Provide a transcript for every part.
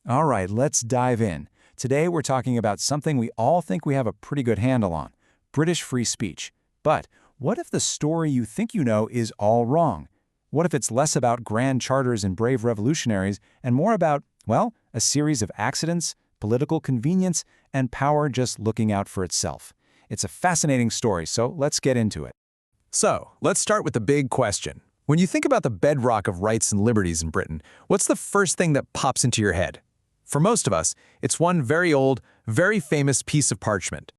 All right, let's dive in. Today we're talking about something we all think we have a pretty good handle on, British free speech. But what if the story you think you know is all wrong? What if it's less about grand charters and brave revolutionaries and more about, well, a series of accidents, political convenience, and power just looking out for itself? It's a fascinating story, so let's get into it. So, let's start with the big question. When you think about the bedrock of rights and liberties in Britain, what's the first thing that pops into your head? For most of us, it's one very old, very famous piece of parchment.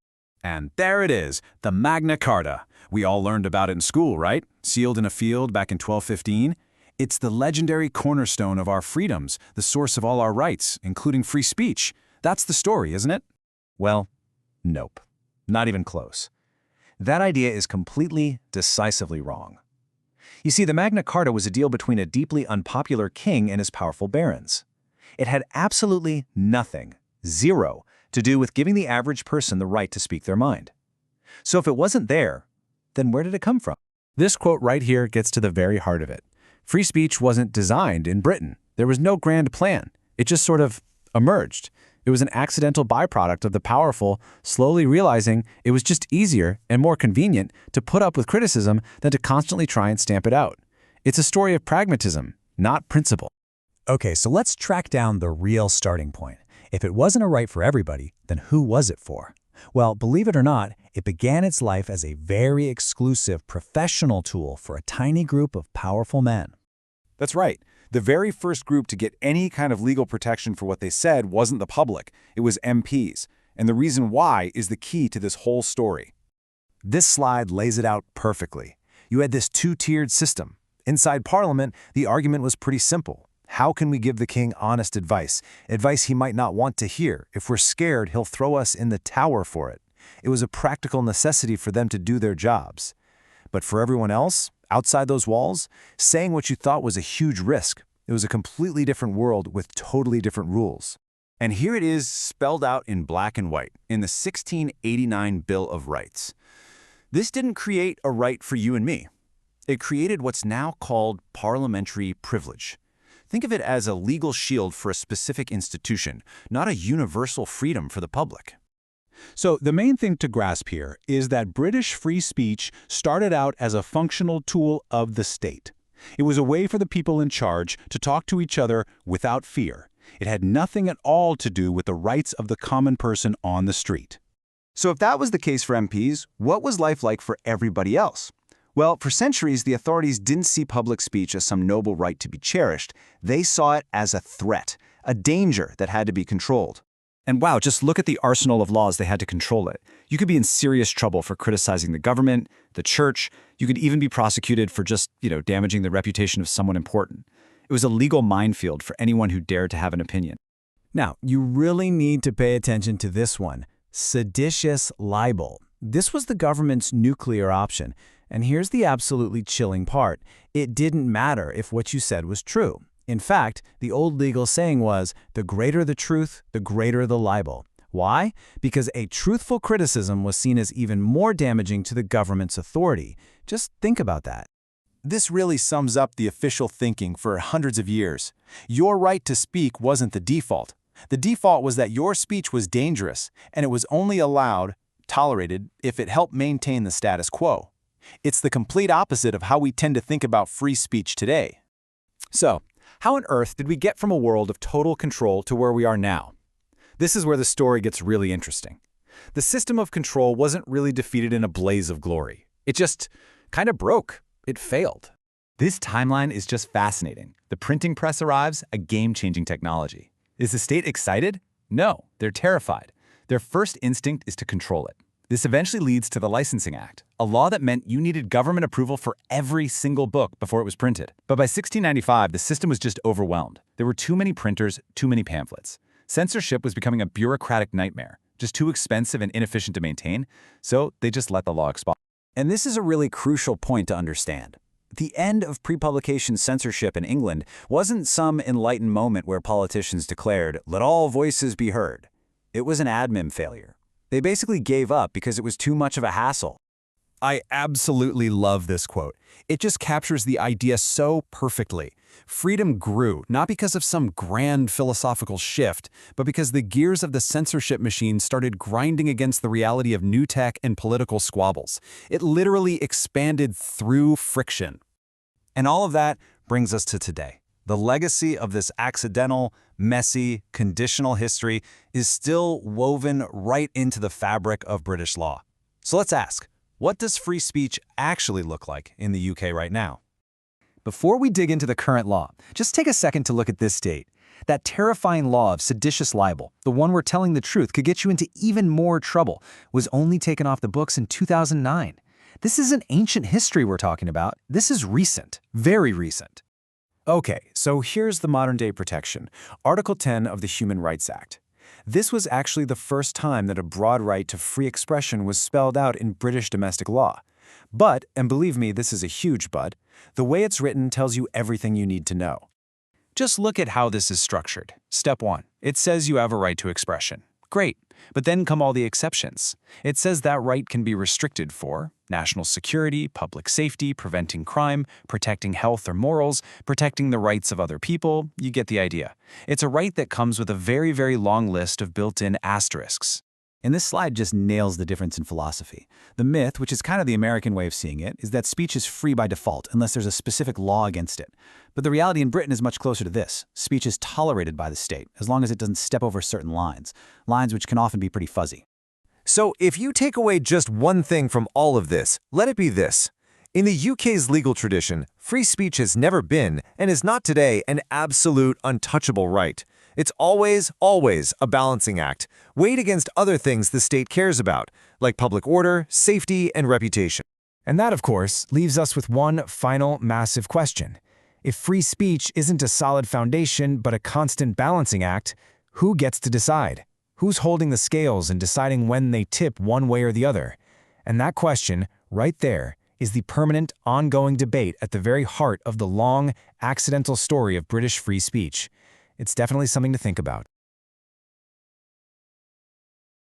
And there it is, the Magna Carta. We all learned about it in school, right? Sealed in a field back in 1215. It's the legendary cornerstone of our freedoms, the source of all our rights, including free speech. That's the story, isn't it? Well, nope. Not even close. That idea is completely, decisively wrong. You see, the Magna Carta was a deal between a deeply unpopular king and his powerful barons. It had absolutely nothing, zero, to do with giving the average person the right to speak their mind. So if it wasn't there, then where did it come from? This quote right here gets to the very heart of it. Free speech wasn't designed in Britain. There was no grand plan. It just sort of emerged. It was an accidental byproduct of the powerful slowly realizing it was just easier and more convenient to put up with criticism than to constantly try and stamp it out. It's a story of pragmatism, not principle. Okay, so let's track down the real starting point. If it wasn't a right for everybody, then who was it for? Well, believe it or not, it began its life as a very exclusive professional tool for a tiny group of powerful men. That's right. The very first group to get any kind of legal protection for what they said wasn't the public, it was MPs. And the reason why is the key to this whole story. This slide lays it out perfectly. You had this two-tiered system. Inside Parliament, the argument was pretty simple. How can we give the king honest advice? Advice he might not want to hear. If we're scared, he'll throw us in the tower for it. It was a practical necessity for them to do their jobs. But for everyone else, outside those walls, saying what you thought was a huge risk. It was a completely different world with totally different rules. And here it is spelled out in black and white in the 1689 Bill of Rights. This didn't create a right for you and me. It created what's now called parliamentary privilege. Think of it as a legal shield for a specific institution, not a universal freedom for the public. So the main thing to grasp here is that British free speech started out as a functional tool of the state. It was a way for the people in charge to talk to each other without fear. It had nothing at all to do with the rights of the common person on the street. So if that was the case for MPs, what was life like for everybody else? Well, for centuries, the authorities didn't see public speech as some noble right to be cherished. They saw it as a threat, a danger that had to be controlled. And wow, just look at the arsenal of laws they had to control it. You could be in serious trouble for criticizing the government, the church. You could even be prosecuted for just, damaging the reputation of someone important. It was a legal minefield for anyone who dared to have an opinion. Now, you really need to pay attention to this one, seditious libel. This was the government's nuclear option. And here's the absolutely chilling part. It didn't matter if what you said was true. In fact, the old legal saying was, the greater the truth, the greater the libel. Why? Because a truthful criticism was seen as even more damaging to the government's authority. Just think about that. This really sums up the official thinking for hundreds of years. Your right to speak wasn't the default. The default was that your speech was dangerous, and it was only tolerated, if it helped maintain the status quo. It's the complete opposite of how we tend to think about free speech today. So, how on earth did we get from a world of total control to where we are now? This is where the story gets really interesting. The system of control wasn't really defeated in a blaze of glory. It just kind of broke. It failed. This timeline is just fascinating. The printing press arrives, a game-changing technology. Is the state excited? No, they're terrified. Their first instinct is to control it. This eventually leads to the Licensing Act, a law that meant you needed government approval for every single book before it was printed. But by 1695, the system was just overwhelmed. There were too many printers, too many pamphlets. Censorship was becoming a bureaucratic nightmare, just too expensive and inefficient to maintain, so they just let the law expire. And this is a really crucial point to understand. The end of pre-publication censorship in England wasn't some enlightened moment where politicians declared, "Let all voices be heard." It was an admin failure. They basically gave up because it was too much of a hassle. I absolutely love this quote. It just captures the idea so perfectly. Freedom grew, not because of some grand philosophical shift, but because the gears of the censorship machine started grinding against the reality of new tech and political squabbles. It literally expanded through friction. And all of that brings us to today. The legacy of this accidental, messy, conditional history is still woven right into the fabric of British law. So let's ask, what does free speech actually look like in the UK right now? Before we dig into the current law, just take a second to look at this date. That terrifying law of seditious libel, the one where telling the truth could get you into even more trouble, was only taken off the books in 2009. This isn't ancient history we're talking about. This is recent, very recent. Okay, so here's the modern-day protection, Article 10 of the Human Rights Act. This was actually the first time that a broad right to free expression was spelled out in British domestic law. But, and believe me, this is a huge but, the way it's written tells you everything you need to know. Just look at how this is structured. Step 1. It says you have a right to expression. Great. But then come all the exceptions. It says that right can be restricted for national security, public safety, preventing crime, protecting health or morals, protecting the rights of other people. You get the idea. It's a right that comes with a very, very long list of built-in asterisks. And this slide just nails the difference in philosophy. The myth, which is kind of the American way of seeing it, is that speech is free by default unless there's a specific law against it. But the reality in Britain is much closer to this. Speech is tolerated by the state, as long as it doesn't step over certain lines which can often be pretty fuzzy. So if you take away just one thing from all of this, let it be this. In the UK's legal tradition, free speech has never been, and is not today, an absolute, untouchable right. It's always, always a balancing act, weighed against other things the state cares about, like public order, safety, and reputation. And that, of course, leaves us with one final massive question. If free speech isn't a solid foundation but a constant balancing act, who gets to decide? Who's holding the scales and deciding when they tip one way or the other? And that question, right there, is the permanent, ongoing debate at the very heart of the long, accidental story of British free speech. It's definitely something to think about.